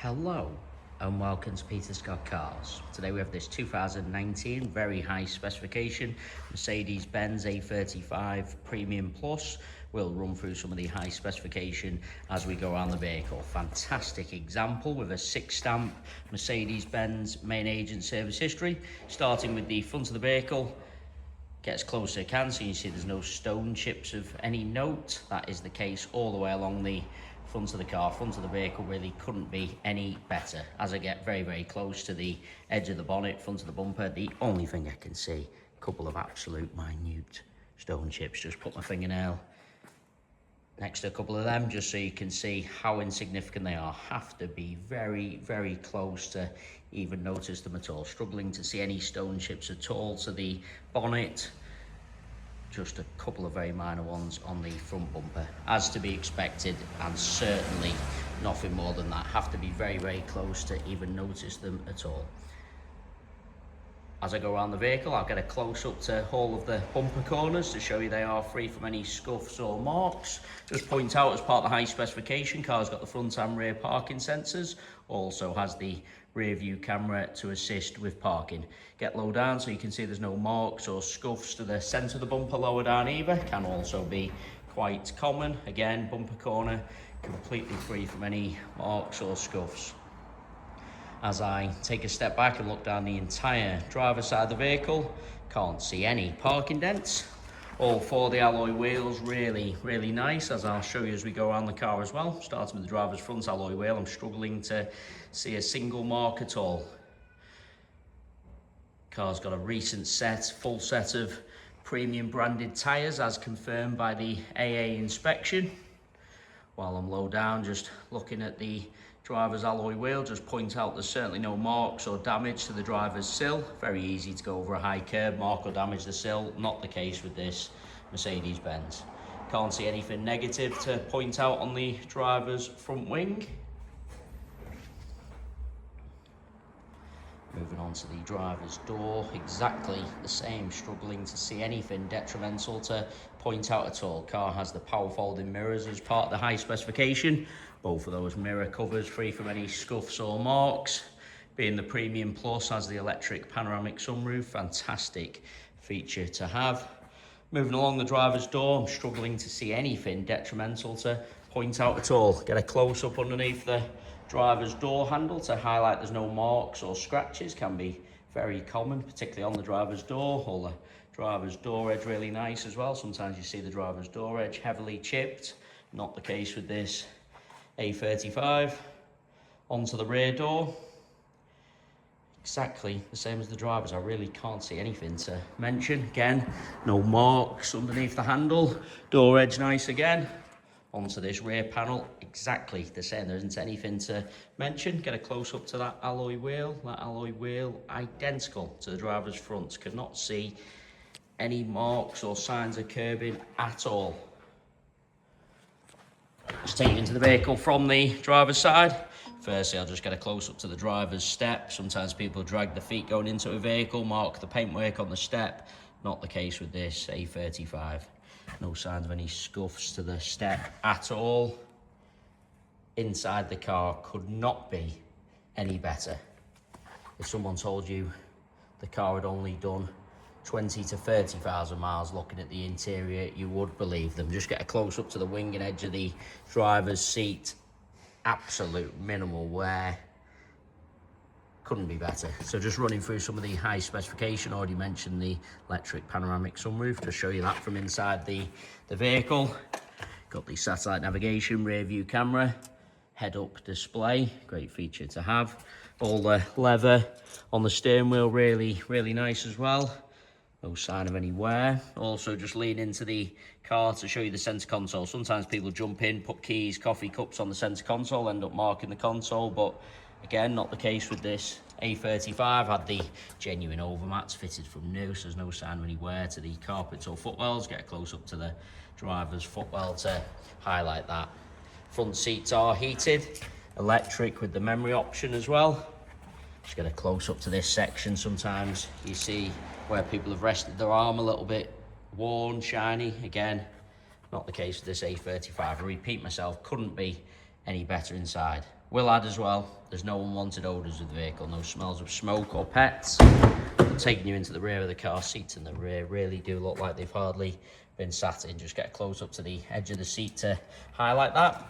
Hello and welcome to Peter Scott Cars. Today we have this 2019 very high specification Mercedes-Benz A35 Premium Plus. We'll run through some of the high specification as we go around the vehicle. Fantastic example with a 6 stamp Mercedes-Benz main agent service history. Starting with the front of the vehicle, get as close as I can so you see there's no stone chips of any note. That is the case all the way along the front of the car. Front of the vehicle really couldn't be any better. As I get very close to the edge of the bonnet, front of the bumper, the only thing I can see, a couple of absolute minute stone chips. Just put my fingernail next to a couple of them just so you can see how insignificant they are. Have to be very close to even notice them at all. Struggling to see any stone chips at all to the bonnet. Just a couple of very minor ones on the front bumper, as to be expected, and certainly nothing more than that. Have to be very close to even notice them at all. As I go around the vehicle, I'll get a close-up to all of the bumper corners to show you they are free from any scuffs or marks. Just point out, as part of the high specification, car's got the front and rear parking sensors, also has the rear view camera to assist with parking. Get low down so you can see there's no marks or scuffs to the centre of the bumper. Lower down either can also be quite common. Again, bumper corner completely free from any marks or scuffs. As I take a step back and look down the entire driver's side of the vehicle, can't see any parking dents. All 4 of the alloy wheels really nice, as I'll show you as we go around the car as well. Starting with the driver's front alloy wheel, I'm struggling to see a single mark at all. Car's got a recent full set of premium branded tyres as confirmed by the AA inspection. While I'm low down, just looking at the driver's alloy wheel, just point out there's certainly no marks or damage to the driver's sill. Very easy to go over a high curb, mark or damage the sill. Not the case with this Mercedes-Benz. Can't see anything negative to point out on the driver's front wing. Moving on to the driver's door, exactly the same, struggling to see anything detrimental to point out at all. Car has the power folding mirrors as part of the high specification. Both of those mirror covers free from any scuffs or marks. Being the Premium Plus, has the electric panoramic sunroof, fantastic feature to have. Moving along the driver's door, I'm struggling to see anything detrimental to point out at all. Get a close-up underneath the driver's door handle to highlight there's no marks or scratches. Can be very common, particularly on the driver's door. All the driver's door edge really nice as well. Sometimes you see the driver's door edge heavily chipped. Not the case with this A35. Onto the rear door, exactly the same as the driver's. I really can't see anything to mention. Again, no marks underneath the handle. Door edge nice again. Onto this rear panel, exactly the same. There isn't anything to mention. Get a close up to that alloy wheel. That alloy wheel identical to the driver's front. Could not see any marks or signs of curbing at all. Just take it into the vehicle from the driver's side. Firstly, I'll just get a close up to the driver's step. Sometimes people drag the feet going into a vehicle, mark the paintwork on the step. Not the case with this A35. No signs of any scuffs to the step at all. Inside the car could not be any better. If someone told you the car had only done 20 to 30,000 miles looking at the interior, you would believe them. Just get a close up to the wing and edge of the driver's seat. Absolute minimal wear. Couldn't be better. So just running through some of the high specification. Already mentioned the electric panoramic sunroof to show you that from inside the vehicle. Got the satellite navigation, rear view camera, head-up display, great feature to have. All the leather on the steering wheel, really nice as well. No sign of any wear. Also just lean into the car to show you the center console. Sometimes people jump in, put keys, coffee cups on the center console, end up marking the console, but again, not the case with this A35. Had the genuine overmats fitted from new, so there's no sign of any wear to the carpets or footwells. Get a close up to the driver's footwell to highlight that. Front seats are heated, electric with the memory option as well. Just get a close up to this section. Sometimes you see where people have rested their arm a little bit worn, shiny. Again, not the case with this A35. I repeat myself, couldn't be any better inside. Will add as well, there's no unwanted odours with the vehicle, no smells of smoke or pets. But taking you into the rear of the car, seats in the rear really do look like they've hardly been sat in. Just get a close up to the edge of the seat to highlight that.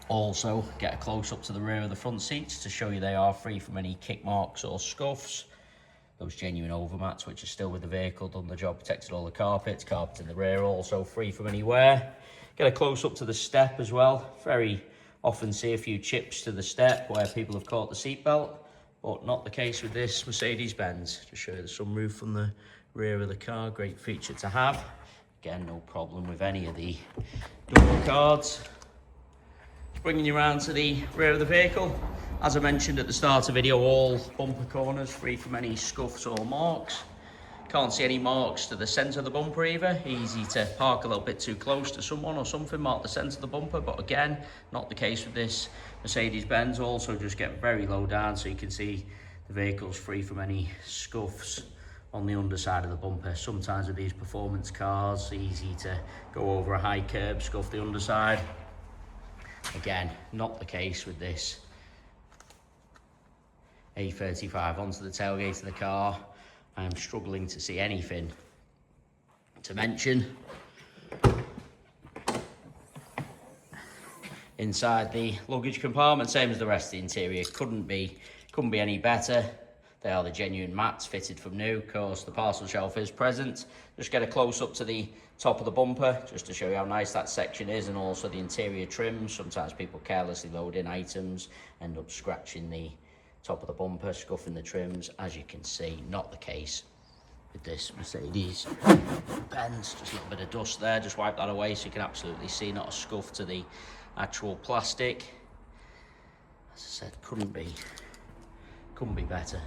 Also get a close up to the rear of the front seats to show you they are free from any kick marks or scuffs. Those genuine overmats which are still with the vehicle, done the job, protected all the carpet in the rear, also free from any wear. Get a close up to the step as well. Very often see a few chips to the step where people have caught the seatbelt, but not the case with this Mercedes-Benz. Just show you the sunroof from the rear of the car, great feature to have. Again, no problem with any of the door cards. Bringing you around to the rear of the vehicle. As I mentioned at the start of the video, all bumper corners free from any scuffs or marks. Can't see any marks to the centre of the bumper either. Easy to park a little bit too close to someone or something, mark the centre of the bumper, but again, not the case with this Mercedes-Benz. Also just get very low down so you can see the vehicle's free from any scuffs on the underside of the bumper. Sometimes with these performance cars, easy to go over a high curb, scuff the underside. Again, not the case with this A35. Onto the tailgate of the car. I am struggling to see anything to mention. Inside the luggage compartment, same as the rest of the interior, couldn't be any better. They are the genuine mats fitted from new. Of course, the parcel shelf is present. Just get a close up to the top of the bumper, just to show you how nice that section is, and also the interior trims. Sometimes people carelessly load in items, end up scratching the top of the bumper, scuffing the trims. As you can see, not the case with this Mercedes-Benz. Just a little bit of dust there, just wipe that away so you can absolutely see, not a scuff to the actual plastic. As I said, couldn't be better.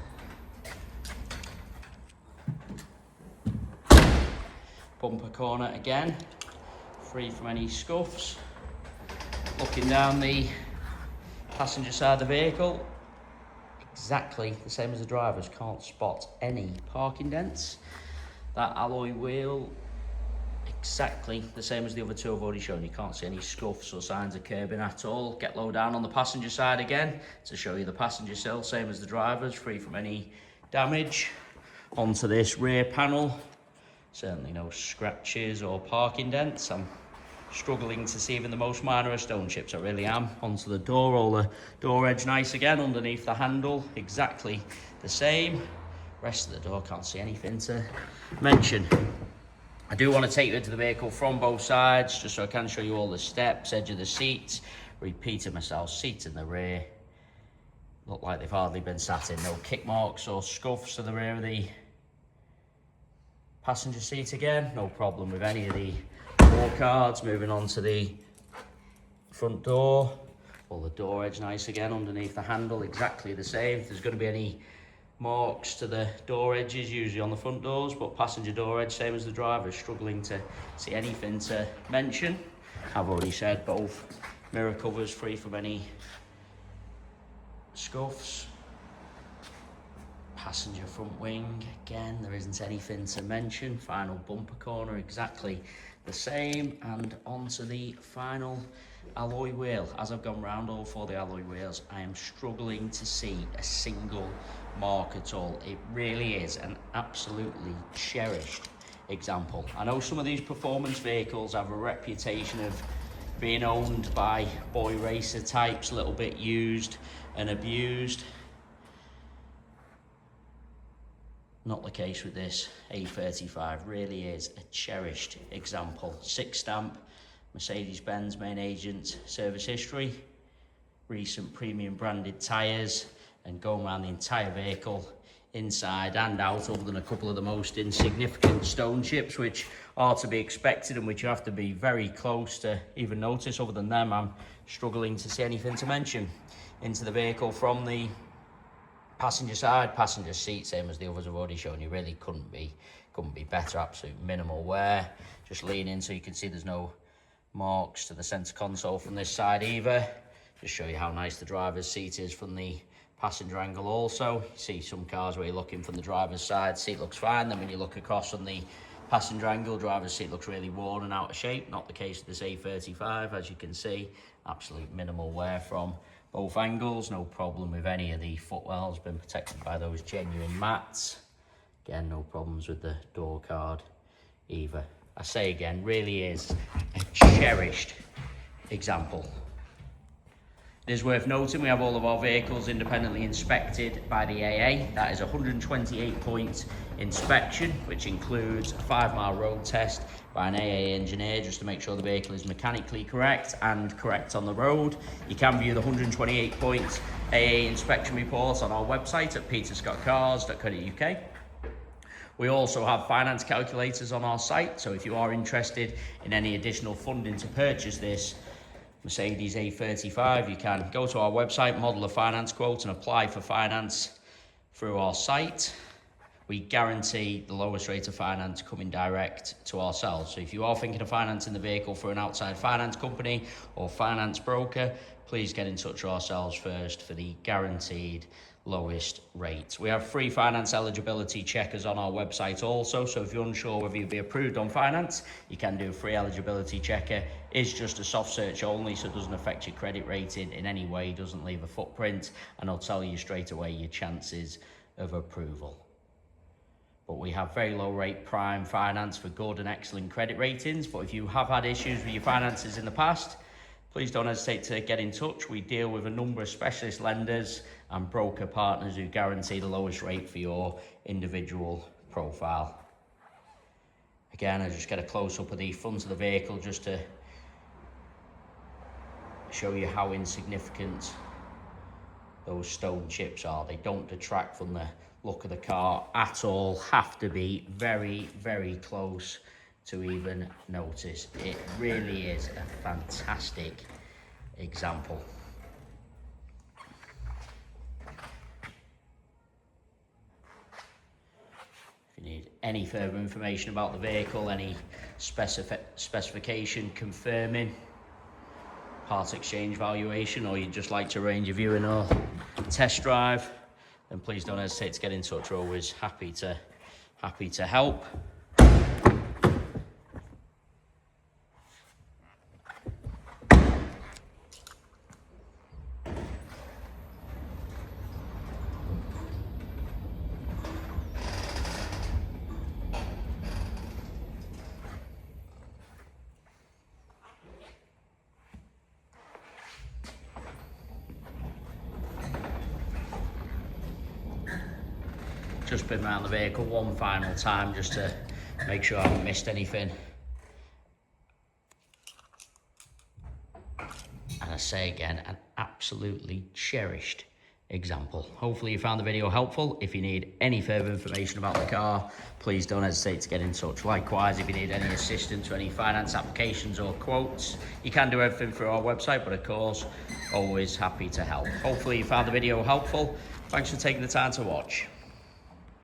Bumper corner again, free from any scuffs. Looking down the passenger side of the vehicle, exactly the same as the drivers, can't spot any parking dents. That alloy wheel, exactly the same as the other two I've already shown you, can't see any scuffs or signs of curbing at all. Get low down on the passenger side again to show you the passenger sill, same as the drivers, free from any damage. Onto this rear panel, certainly no scratches or parking dents. I'm struggling to see even the most minor of stone chips, I really am. Onto the door, all the door edge nice again, underneath the handle, exactly the same. Rest of the door, can't see anything to mention. I do want to take you into the vehicle from both sides, just so I can show you all the steps, edge of the seats. Repeating myself, seats in the rear look like they've hardly been sat in. No kick marks or scuffs to the rear of the passenger seat again. No problem with any of the door cards. Moving on to the front door. All the door edge nice again, underneath the handle, exactly the same. If there's going to be any marks to the door edges, usually on the front doors, but passenger door edge, same as the driver, struggling to see anything to mention. I've already said both mirror covers free from any scuffs. Passenger front wing, again, there isn't anything to mention. Final bumper corner, exactly the same. And onto the final alloy wheel. As I've gone round all four of the alloy wheels, I am struggling to see a single mark at all. It really is an absolutely cherished example. I know some of these performance vehicles have a reputation of being owned by boy racer types, a little bit used and abused. Not the case with this A35, really is a cherished example. 6 stamp, Mercedes-Benz main agent service history, recent premium branded tyres, and going around the entire vehicle, inside and out, other than a couple of the most insignificant stone chips, which are to be expected and which you have to be very close to even notice. Other than them, I'm struggling to see anything to mention. Into the vehicle from the passenger side, passenger seat, same as the others I've already shown you, really couldn't be better. Absolute minimal wear. Just lean in so you can see there's no marks to the center console from this side either. Just show you how nice the driver's seat is from the passenger angle also. You see some cars where you're looking from the driver's side, seat looks fine, then when you look across on the Passenger angle, driver's seat looks really worn and out of shape. Not the case with this A35, as you can see. Absolute minimal wear from both angles. No problem with any of the footwells, been protected by those genuine mats. Again, no problems with the door card either. I say again, really is a cherished example. It is worth noting we have all of our vehicles independently inspected by the AA. That is a 128-point inspection, which includes a 5-mile road test by an AA engineer just to make sure the vehicle is mechanically correct and correct on the road. You can view the 128-point AA inspection report on our website at peterscottcars.co.uk. We also have finance calculators on our site, so if you are interested in any additional funding to purchase this Mercedes A35, you can go to our website, model a finance quote and apply for finance through our site. We guarantee the lowest rate of finance coming direct to ourselves. So if you are thinking of financing the vehicle for an outside finance company or finance broker, please get in touch with ourselves first for the guaranteed lowest rate. We have free finance eligibility checkers on our website also, so if you're unsure whether you'll be approved on finance, you can do a free eligibility checker. It's just a soft search only, so it doesn't affect your credit rating in any way, doesn't leave a footprint, and I'll tell you straight away your chances of approval. But we have very low rate prime finance for good and excellent credit ratings. But if you have had issues with your finances in the past, please don't hesitate to get in touch. We deal with a number of specialist lenders and broker partners who guarantee the lowest rate for your individual profile. Again, I just get a close-up of the front of the vehicle just to show you how insignificant those stone chips are. They don't detract from the look of the car at all. Have to be very, very close to even notice. It really is a fantastic example. If you need any further information about the vehicle, any specification confirming, part exchange valuation, or you'd just like to arrange a viewing or test drive, then please don't hesitate to get in touch. We're always happy to help. Just been around the vehicle one final time just to make sure I haven't missed anything. And I say again, an absolutely cherished example. Hopefully you found the video helpful. If you need any further information about the car, please don't hesitate to get in touch. Likewise, if you need any assistance or any finance applications or quotes, you can do everything through our website, but of course, always happy to help. Hopefully you found the video helpful. Thanks for taking the time to watch.